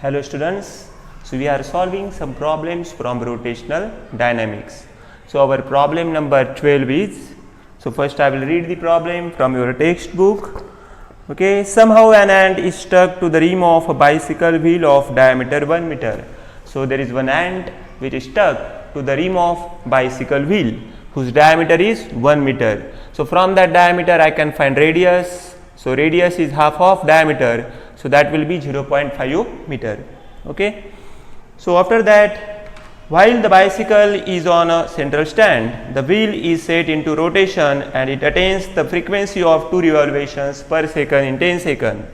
Hello students, so we are solving some problems from rotational dynamics. So our problem number 12 is, so first I will read the problem from your textbook. Okay, somehow an ant is stuck to the rim of a bicycle wheel of diameter 1 meter. So there is one ant which is stuck to the rim of bicycle wheel whose diameter is 1 meter. So from that diameter I can find radius. So radius is half of diameter. So that will be 0.5 meter. Okay. So after that, while the bicycle is on a central stand, the wheel is set into rotation and it attains the frequency of 2 revolutions per second in 10 seconds.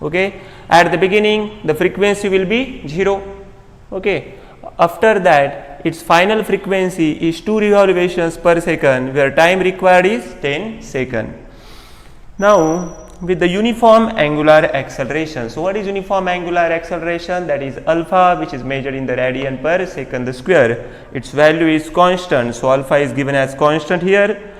Okay. At the beginning, the frequency will be 0. Okay. After that, its final frequency is 2 revolutions per second, where time required is 10 seconds. Now, with the uniform angular acceleration. So what is uniform angular acceleration? That is alpha, which is measured in the radian per second square. Its value is constant. So alpha is given as constant here.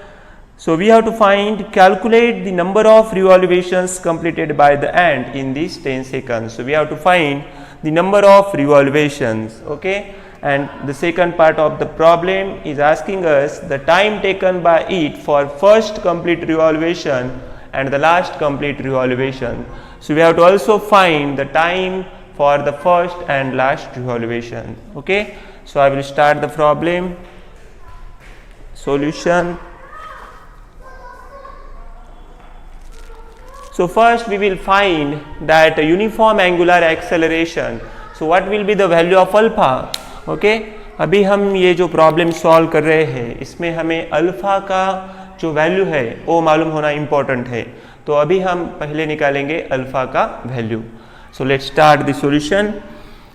So we have to calculate the number of revolutions completed by the ant in these 10 seconds. So we have to find the number of revolutions. Okay. And the second part of the problem is asking us the time taken by it for first complete revolution and the last complete revolution. So we have to also find the time for the first and last revolution. Okay. So I will start the problem. Solution. So first we will find that uniform angular acceleration. So what will be the value of alpha? Okay. अभी हम ये जो problem solve कर रहे हैं इसमें हमें alpha का जो वैल्यू है वो मालूम होना इम्पोर्टेंट है. तो अभी हम पहले निकालेंगे अल्फा का value. So let's start the solution.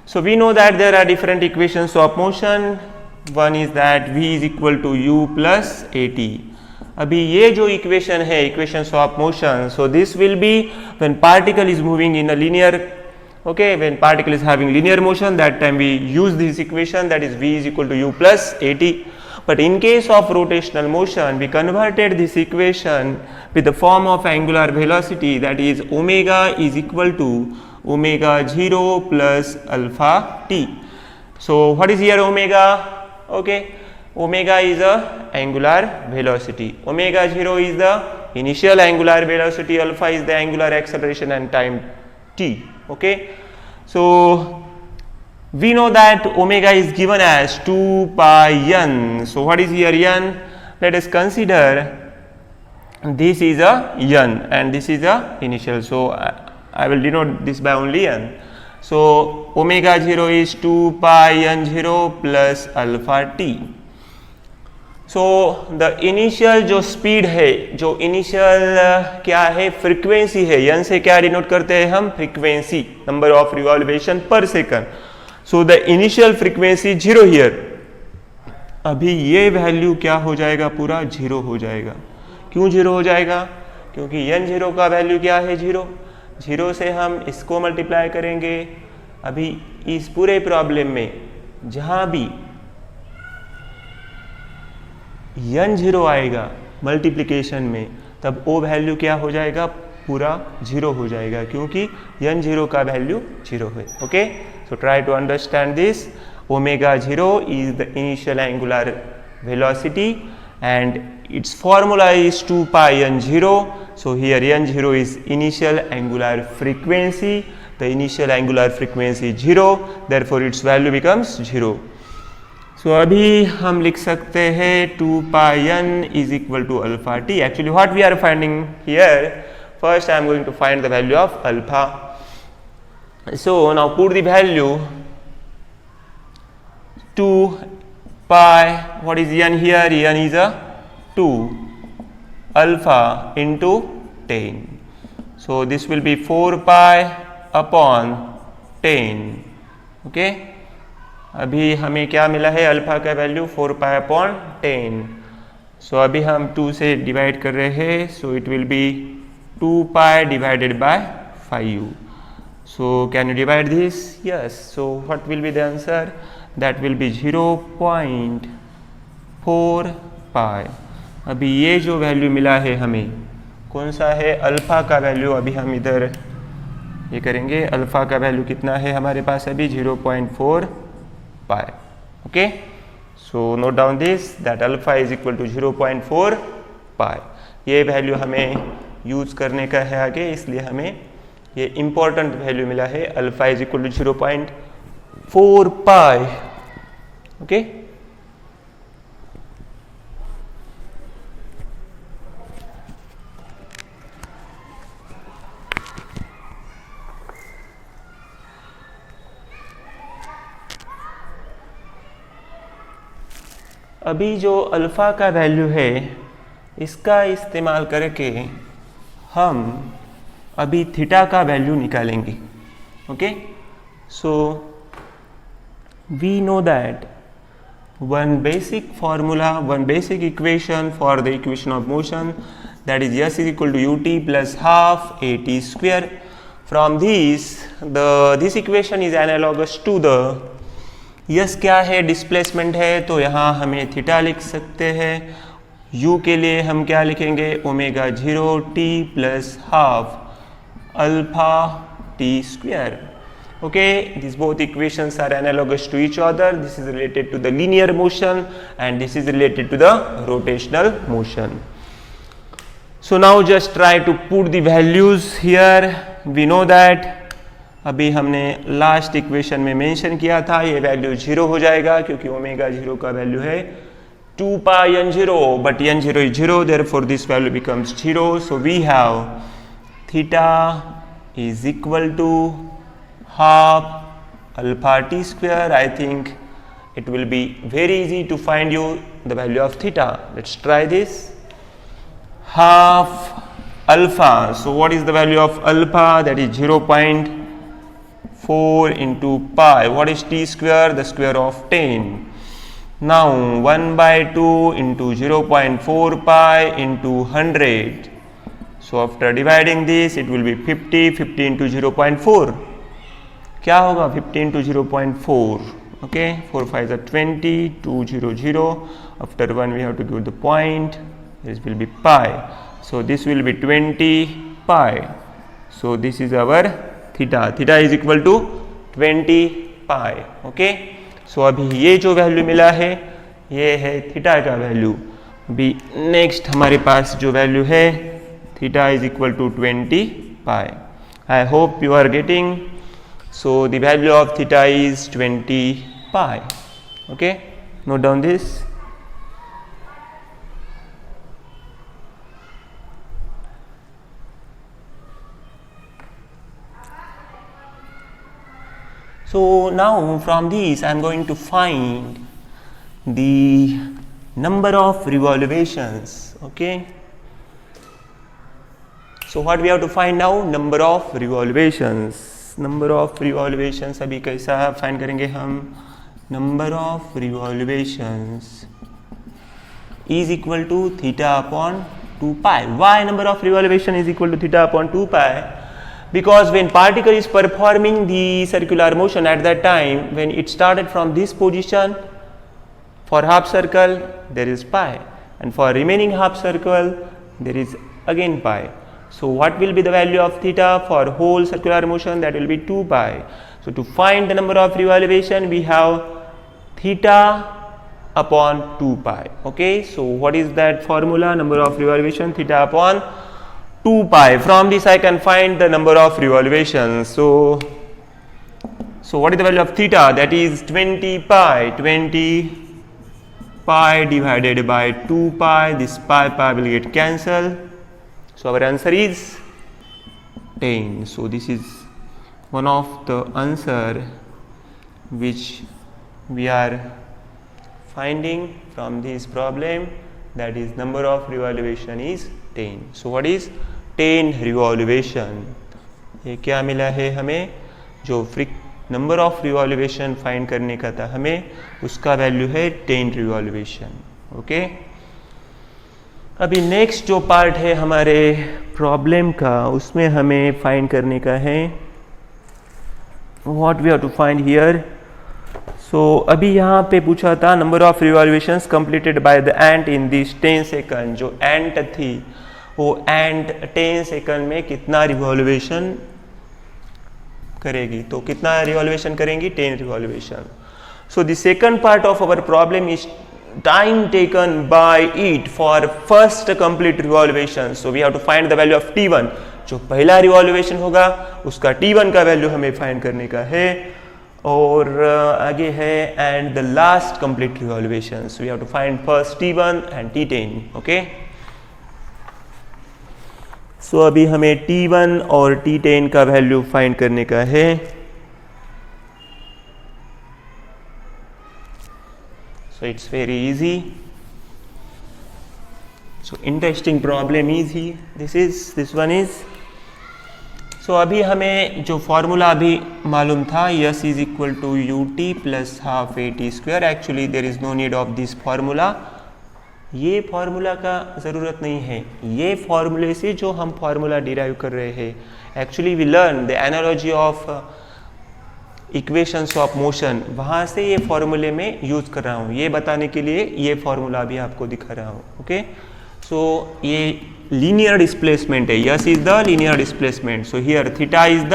So we know that there are different equations of motion. One is that v is equal to u plus at. अभी ये जो इक्वेशन है equations of motion, so this will be when particle is moving in a linear. Okay, when particle is having linear motion, that time we use this equation, that is v is equal to u plus at. But in case of rotational motion, we converted this equation with the form of angular velocity, that is omega is equal to omega 0 plus alpha t. So what is here omega? Okay, omega is a angular velocity. Omega 0 is the initial angular velocity, alpha is the angular acceleration and time t. Okay, so we know that omega is given as 2 pi n. So what is here n? Let us consider this is a n and this is a initial. So I will denote this by only n. So omega 0 is 2 pi n 0 plus alpha t. So the initial जो speed है, जो initial क्या है frequency है, n से क्या denote करते हैं हम? फ्रीक्वेंसी, नंबर ऑफ रिवॉल्यूशन पर second. So the initial frequency 0 here. अभी ये वैल्यू क्या हो जाएगा? पूरा 0 हो जाएगा. क्यों 0 हो जाएगा? क्योंकि n0 का वैल्यू क्या है? 0. 0 से हम इसको मल्टीप्लाई करेंगे. अभी इस पूरे प्रॉब्लम में जहां भी n0 आएगा मल्टीप्लिकेशन में, तब वो वैल्यू क्या हो जाएगा? पूरा 0 हो जाएगा, क्योंकि n0 का वैल्यू 0 है. Okay, so try to understand this. Omega 0 is the initial angular velocity and its formula is 2 pi n0. So here n0 is initial angular frequency. The initial angular frequency 0, therefore its value becomes 0. So अभी हम लिख सकते हैं 2 pi n is equal to alpha t. Actually what we are finding here, first I am going to find the value of alpha. So now put the value 2 pi, what is n here? N is a 2 alpha into 10. So this will be 4 pi upon 10. Okay. अभी हमें क्या मिला है? Alpha का value 4 pi upon 10. सो अभी हम 2 से divide कर रहे हैं. So it will be 2 pi divided by 5. So can you divide this? Yes. So what will be the answer? That will B 0.4 pi. अभी ये जो वैल्यू मिला है हमें कौन सा है? अल्फा का वैल्यू. अभी हम इधर ये करेंगे, अल्फ़ा का वैल्यू कितना है हमारे पास अभी 0.4 pi. Okay, so note down this that alpha is equal to 0.4 pi. ये वैल्यू हमें यूज करने का है आगे, इसलिए हमें ये इंपॉर्टेंट वैल्यू मिला है, alpha is equal to 0.4 pi. Okay, अभी जो अल्फ़ा का वैल्यू है इसका इस्तेमाल करके हम अभी थीटा का वैल्यू निकालेंगे। Okay, so we know that one basic formula, one basic equation for the equation of motion, that is S is equal to ut plus half at square. From this equation is analogous to the S क्या है, displacement है, तो यहाँ हमें theta लिख सकते हैं। U के लिए हम क्या लिखेंगे, omega 0 t plus half alpha t square. Okay, these both equations are analogous to each other. This is related to the linear motion and this is related to the rotational motion. So now just try to put the values here. We know that अभी हमने last equation में mention किया था, ये value 0 हो जाएगा क्योंकि omega 0 का वैल्यू है 2 pi n0, but n0 is 0, therefore this value becomes 0. So we have theta is equal to half alpha t square. I think it will be very easy to find you the value of theta. Let's try this. Half alpha, so what is the value of alpha? That is 0.4 into pi. What is t square? The square of 10. Now 1 by 2 into 0.4 pi into 100. So after dividing this it will be 50. 50 into 0.4 क्या होगा, 50 into 0.4. okay, 4 5 are 20, 2 0 0, after 1 we have to give the point, this will be pi, so this will be 20 pi. So this is our theta, theta is equal to 20 pi. okay, so अभी ये जो value मिला है ये है theta का value. अभी next हमारे पास जो वैल्यू है theta is equal to 20 pi. I hope you are getting. So the value of theta is 20 pi. Okay, note down this. So now from this I am going to find the number of revolutions. Okay, so what we have to find now, number of revolutions. Number of revolutions अभी कैसा find करेंगे हम, number of revolutions is equal to theta upon 2 pi. Why number of revolution is equal to theta upon 2 pi? because when particle is performing the circular motion at that time, when it started from this position, for half circle there is pi, and for remaining half circle there is again pi. So what will be the value of theta for whole circular motion? That will be 2 pi. So to find the number of revolution we have theta upon 2 pi. Okay, so what is that formula? Number of revolution theta upon 2 pi. From this I can find the number of revolutions. So what is the value of theta? That is 20 pi. 20 pi divided by 2 pi. This pi will get cancelled. So our answer is 10. So this is one of the answer which we are finding from this problem, that is number of revolution is 10. So what is 10 revolution? ये क्या मिला है हमें, जो number of revolution find करने का था हमें, उसका वैल्यू है 10 रिवॉल्यूशन. ओके, अभी नेक्स्ट जो पार्ट है हमारे प्रॉब्लम का, उसमें हमें फाइंड करने का है what we have to find here. So अभी यहाँ पे पूछा था number of revolutions completed by the ant in this 10 second. जो एंट थी वो एंट 10 सेकंड में कितना रिवॉल्यूशन करेगी, तो कितना रिवॉल्यूशन करेंगी, 10 revolution. So the second part of our problem is time taken by it for first complete revolvation. So we have to find the value of t1. जो पहला रिवॉल्यूशन होगा उसका t1 का वैल्यू हमें फाइंड करने का है. और आगे है and the last complete revolution. So we have to find first t1 and t10. Okay, so अभी हमें t1 और t10 का वैल्यू फाइंड करने का है. So it's very easy. So interesting problem easy. This one is. So अभी हमें जो फॉर्मूला अभी मालूम था, s is equal to u t plus half a t square. Actually there is no need of this formula. ये formula का ज़रूरत नहीं है. ये फार्मूले से जो हम फार्मूला डिराइव कर रहे हैं, actually we learn the analogy of equations of motion, वहाँ से ये फॉर्मूले में यूज कर रहा हूँ. ये बताने के लिए ये फॉर्मूला भी आपको दिखा रहा हूँ. ओके, सो ये लीनियर डिस्प्लेसमेंट है. Yes is the linear displacement. So here theta is the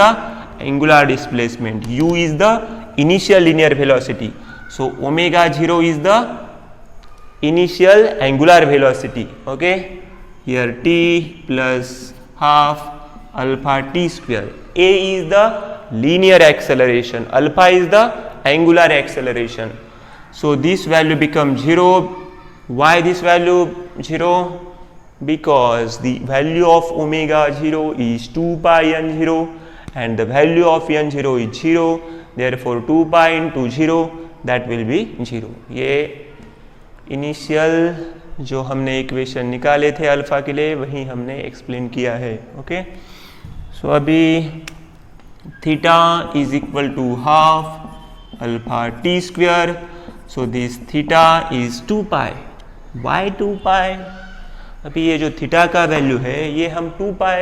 angular displacement, you is the initial linear velocity. So omega 0 is the initial angular velocity. Okay, here T plus half alpha T square. A is the linear acceleration, alpha is the angular acceleration. So this value becomes 0. Why this value 0? Because the value of omega 0 is 2 pi n0 and the value of n0 is 0. Therefore 2 pi into 0, that will be 0. ये initial जो हमने equation निकाले थे alpha के लिए, वही हमने explain किया है. ओके, सो अभी theta is equal to half alpha t square. So this theta is 2 pi. Why 2 pi? अभी ये जो थीटा का वैल्यू है, ये हम 2 pi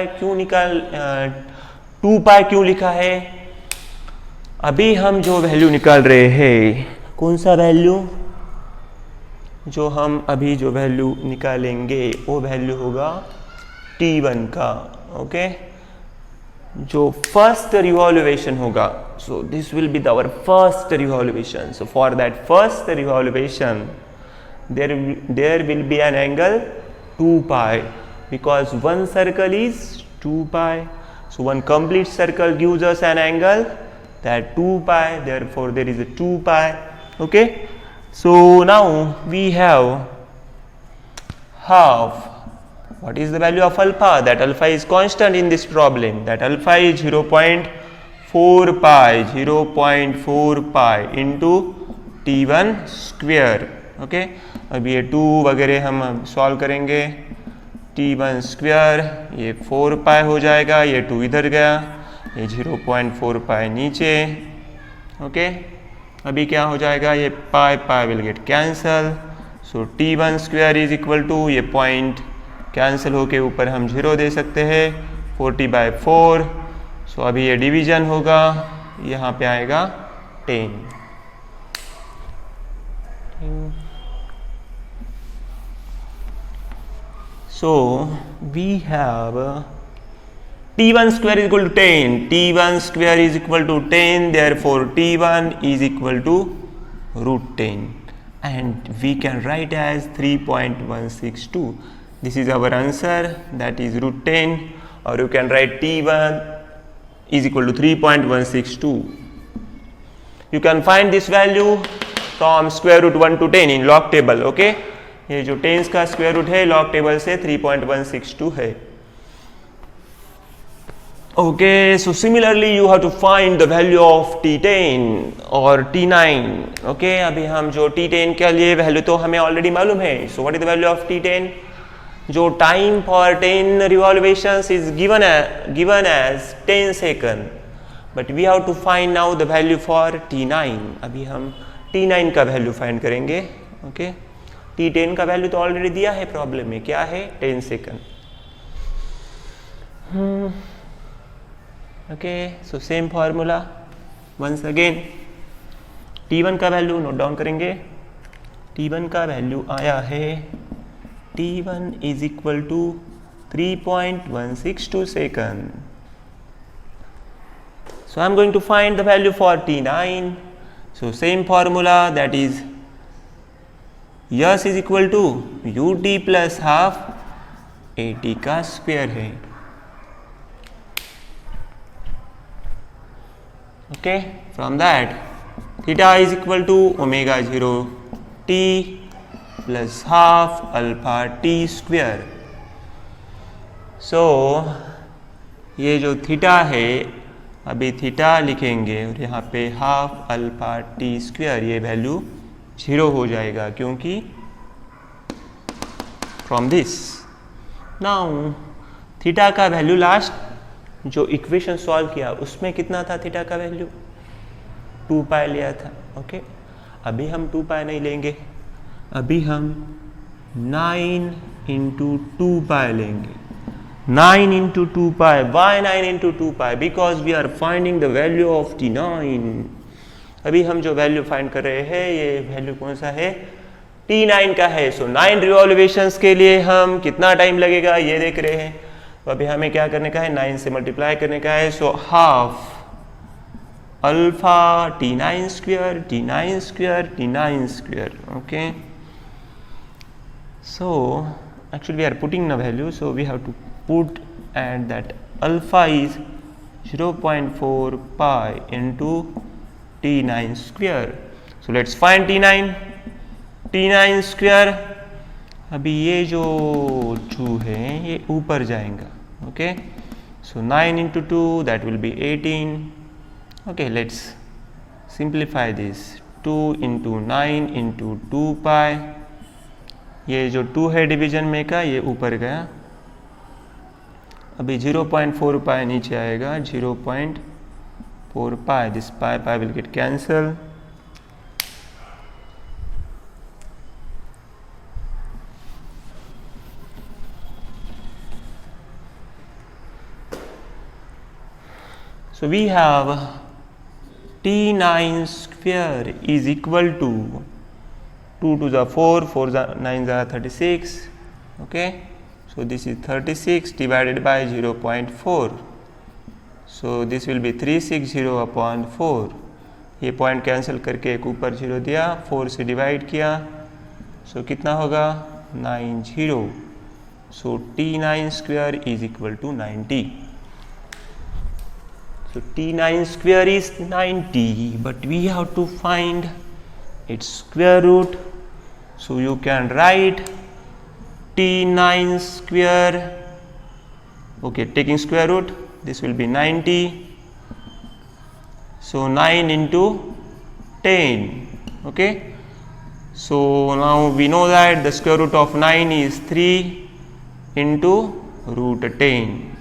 क्यों लिखा है? अभी हम जो वैल्यू निकाल रहे हैं, कौन सा वैल्यू? जो हम अभी जो वैल्यू निकालेंगे वो वैल्यू होगा t1 का. ओके, जो फर्स्ट रिवॉल्यूशन होगा, so this will be our first revolution. So for that first revolution there will be an angle 2 pi because one circle is 2 pi. So one complete circle gives us an angle that 2 pi. Therefore there is a 2 pi. Okay, so now we have half. What is the value of alpha? That alpha is constant in this problem. That alpha is 0.4 pi, 0.4 pi into t1 square. Okay, अब ये 2 वगैरह हम solve करेंगे. t1 square ये 4 pi हो जाएगा, ये 2 इधर गया, ये 0.4 pi नीचे. ओके, अभी क्या हो जाएगा, ये pi will get cancel. So t1 square is equal to, ये पॉइंट कैंसिल होके ऊपर हम 0 दे सकते हैं, 40/4. सो अभी ये डिवीजन होगा, यहाँ पे आएगा 10. So we have t1 square is equal to 10. t1 square is equal to 10. Therefore t1 is equal to √10 and we can write as 3.162. This is our answer, that is √10, or you can write t1 is equal to 3.162. You can find this value from square root 1 to 10 in log table. Okay, ये जो 10 का square root है log table से 3.162 है. Okay, so similarly you have to find the value of t10 or t9. Okay, अभी हम जो t10 के लिए वैल्यू तो हमें ऑलरेडी मालूम है. So what is the value of t10? जो time for 10 revolutions is given as 10 second, but we have to find now the value for t9. अभी हम t9 का वैल्यू फाइंड करेंगे. ओके, t10 का वैल्यू तो already दिया है problem में, क्या है, 10 second. Okay, so same formula once again. t1 का वैल्यू नोट डाउन करेंगे. t1 का वैल्यू आया है, t1 is equal to 3.162 second. So I'm going to find the value for T9. So same formula, that is S is equal to ut plus half at का square है. Okay, from that theta is equal to omega 0 t plus half alpha t square. So ये जो theta है, अभी theta लिखेंगे और यहाँ पे हाफ अल्फा टी स्क्वायर, ये वैल्यू 0 हो जाएगा क्योंकि फ्रॉम दिस. नाउ थीटा का वैल्यू लास्ट जो इक्वेशन सॉल्व किया उसमें कितना था थीटा का वैल्यू? 2 पाई लिया था. ओके, अभी हम 2 पाई नहीं लेंगे, अभी हम 9 इंटू 2 पाई लेंगे. 9 into 2 pi. Why 9 into 2 pi? Because we are finding the value of T9. अभी हम जो वैल्यू फाइंड कर रहे हैं ये वैल्यू कौन सा है? T9 का है. सो 9 रिवॉल्यूशंस के लिए हम कितना टाइम लगेगा ये देख रहे हैं. तो अभी हमें क्या करने का है? 9 से मल्टीप्लाई करने का है. So half alpha T9 square T9 square T9 square. Okay, so actually we are putting the value, so we have to put, and that alpha is 0.4 pi into T9 square. So let's find T9. T9 square, अभी ये जो 2 है ये ऊपर जाएगा. Okay, so 9 into 2 that will be 18. Okay, let's simplify this. 2 into 9 into 2 pi. ये जो 2 है डिवीजन में का ये ऊपर गया. अभी 0.4 पाई नीचे आएगा. 0.4 pi, this pi pi will get cancel. So we have T9 square is equal to 2 to the 4, 4 9 the 36. Okay, so this is 36 divided by 0.4. So this will be 360 upon 4. ये पॉइंट कैंसिल करके एक ऊपर 0 दिया, 4 से divide किया. सो कितना होगा? 90. सो T9 square is equal to 90. So T9 square is 90, but we have to find its square root. So you can write T9 square. Okay, taking square root, this will be 90. So 9 into 10. Okay, so now we know that the square root of 9 is 3 into root 10.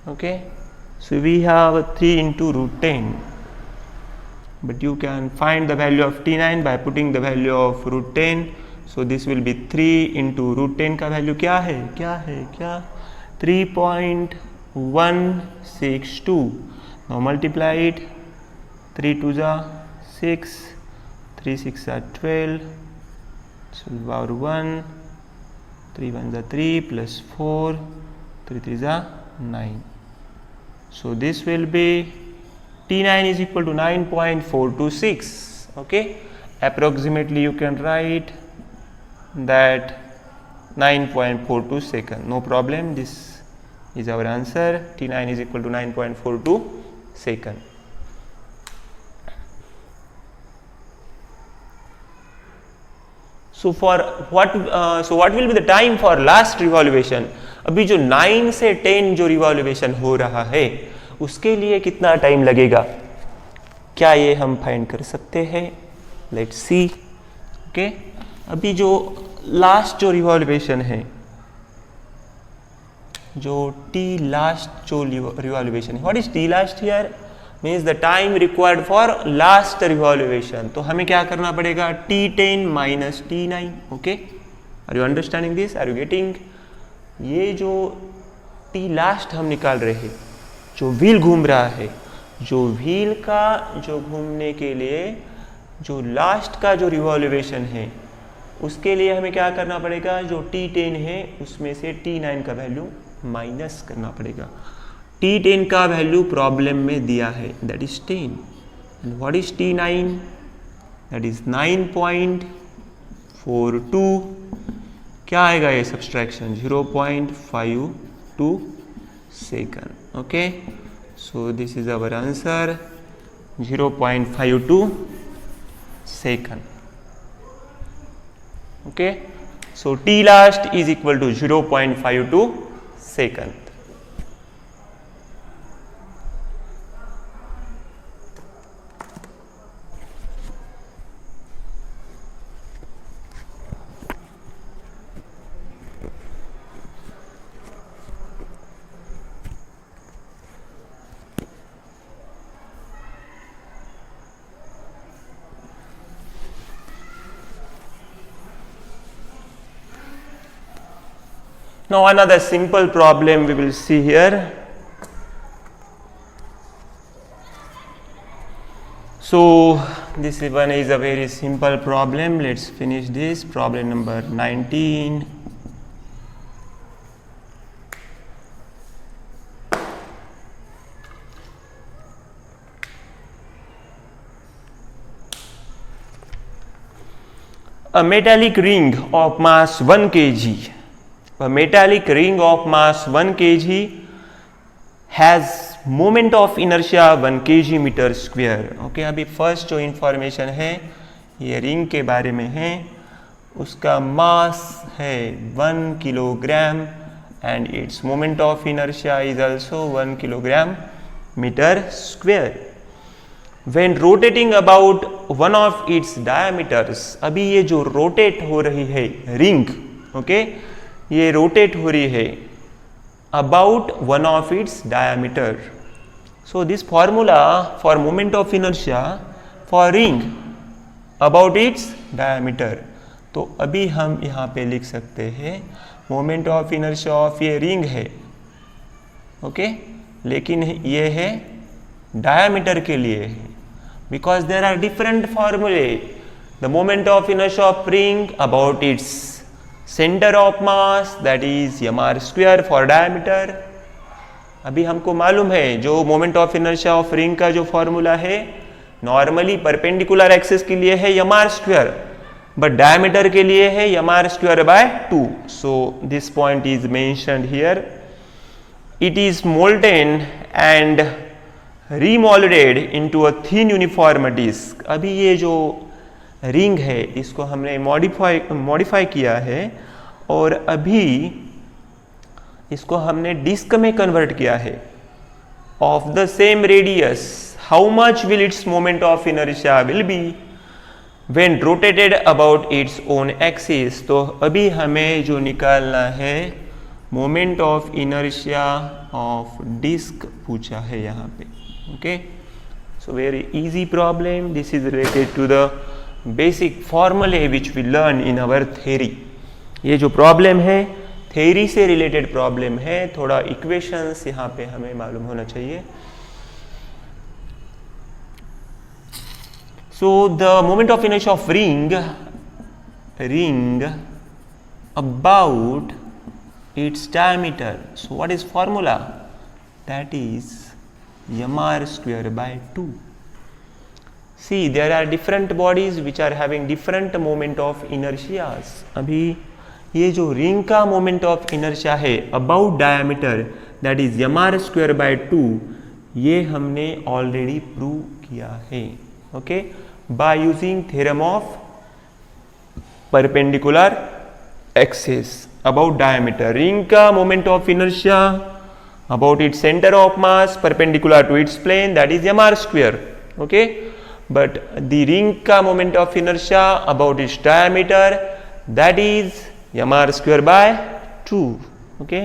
Okay, so we have 3 into root 10, but you can find the value of T9 by putting the value of root 10. So this will be 3 into root 10 का value क्या है? 3.162. Now multiply it. 3 2 जा 6, 3 6 are 12, so power 1, 3 1 जा 3 plus 4, 3 3 जा 9. So this will be T9 is equal to 9.426. Okay, approximately you can write that 9.42 seconds. No problem, this is our answer. T9 is equal to 9.42 seconds. So for what will be the time for last revolution? अभी जो 9 से 10 जो revolution हो रहा है उसके लिए कितना टाइम लगेगा, क्या ये हम फाइंड कर सकते हैं? Let's see. ओके, अभी जो लास्ट जो रिवॉल्यूशन है, जो टी लास्ट जो रिवॉल्यूशन है, what is T last here? Means the time required for last revolution. तो हमें क्या करना पड़ेगा? T10 minus T9. Okay, are you understanding this? Are you getting? ये जो टी लास्ट हम निकाल रहे हैं, जो व्हील घूम रहा है, जो व्हील का जो घूमने के लिए जो लास्ट का जो रिवॉल्यूशन है उसके लिए हमें क्या करना पड़ेगा? जो T10 है उसमें से T9 का वैल्यू माइनस करना पड़ेगा। T10 का वैल्यू प्रॉब्लम में दिया है, that is 10, and what is T9, that is 9.42। क्या आएगा ये subtraction, 0.52 second. Okay, so this is our answer, 0.52 second. Okay, so T last is equal to 0.52 second. Now another simple problem we will see here. So this one is a very simple problem. Let's finish this problem number 19. A metallic ring of mass 1 kg. A metallic ring of mass 1 kg has moment of inertia 1 kg meter square. Okay, अभी first जो information है ये ring के बारे में है, उसका mass है 1 kilogram and its moment of inertia is also 1 kilogram metre square. When rotating about one of its diameters, अभी ये जो रोटेट हो रही है रिंग, ओके, ये रोटेट हो रही है about one of its diameter. So this formula for moment of inertia for ring about its diameter. तो अभी हम यहाँ पे लिख सकते हैं moment of inertia of ये रिंग है, ओके, लेकिन ये है diameter के लिए है, because there are different formulae. The moment of inertia of ring about its center of mass, that is m/r square for diameter. अभी हमको मालूम है जो moment of inertia of ring का जो फॉर्मूला है नॉर्मली परपेंडिकुलर एक्सिस के लिए है m/r square, बट डायमीटर के लिए है m/r square by 2. So this point is mentioned here. It is molten and remolded into a thin uniform disc. अभी ये जो रिंग है इसको हमने मॉडिफाई किया है और अभी इसको हमने डिस्क में कन्वर्ट किया है of the same radius. How much will its moment of inertia will be when rotated about its own axis. तो अभी हमें जो निकालना है moment of inertia of disk पूछा है यहाँ पे. Okay, so very easy problem. This is related to the basic फॉर्मूले which we learn in our theory. ये जो प्रॉब्लम है थ्योरी से रिलेटेड प्रॉब्लम है, थोड़ा इक्वेशंस यहाँ पे हमें मालूम होना चाहिए. So the moment of inertia of ring about its diameter. So what is formula? That is m/r square by 2. See, there are different bodies which are having different moment of inertias. अभी ये जो ring का moment of inertia है about diameter, that is m/r square by 2, ये हमने already prove किया है, okay, by using theorem of perpendicular axis. About diameter, ring का moment of inertia about its centre of mass perpendicular to its plane, that is m/r square, okay, but the ring का moment of inertia about its diameter, that is m/r square by 2. Okay,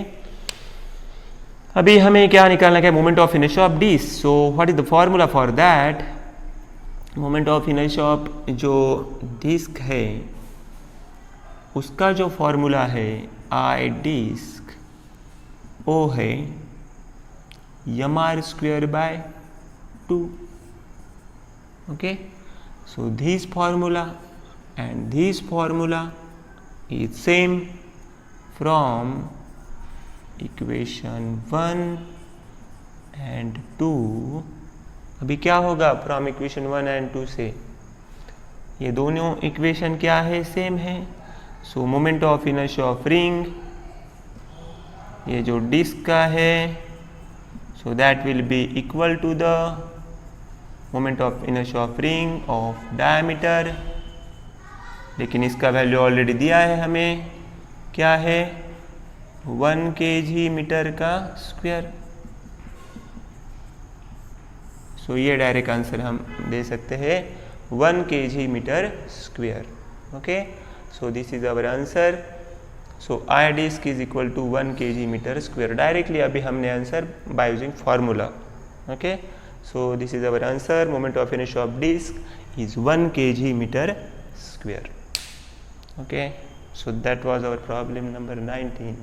अभी हमें क्या निकालना है, moment of inertia of disk. So what is the formula for that? Moment of inertia of जो disc है उसका जो फॉर्मूला है आई डिस्क वो है m/r square by 2. Okay, so this formula and this formula is same from equation 1 and 2, अभी क्या होगा फ्रॉम इक्वेशन 1 एंड 2 से, ये दोनों इक्वेशन क्या है, सेम है। So moment of inertia of ring, ये जो डिस्क का है, so that will be equal to the moment of inertia of ring of diameter, लेकिन इसका वैल्यू ऑलरेडी दिया है हमें, क्या है 1 kg मीटर का स्क्वायर। सो ये डायरेक्ट आंसर हम दे सकते हैं 1 kg metre square. Okay, so this is our answer. So I disc is equal to 1 kg metre square. Directly अभी हमने answer by using formula. Okay, so this is our answer, moment of inertia of disc is 1 kg metre square. Okay, so that was our problem number 19.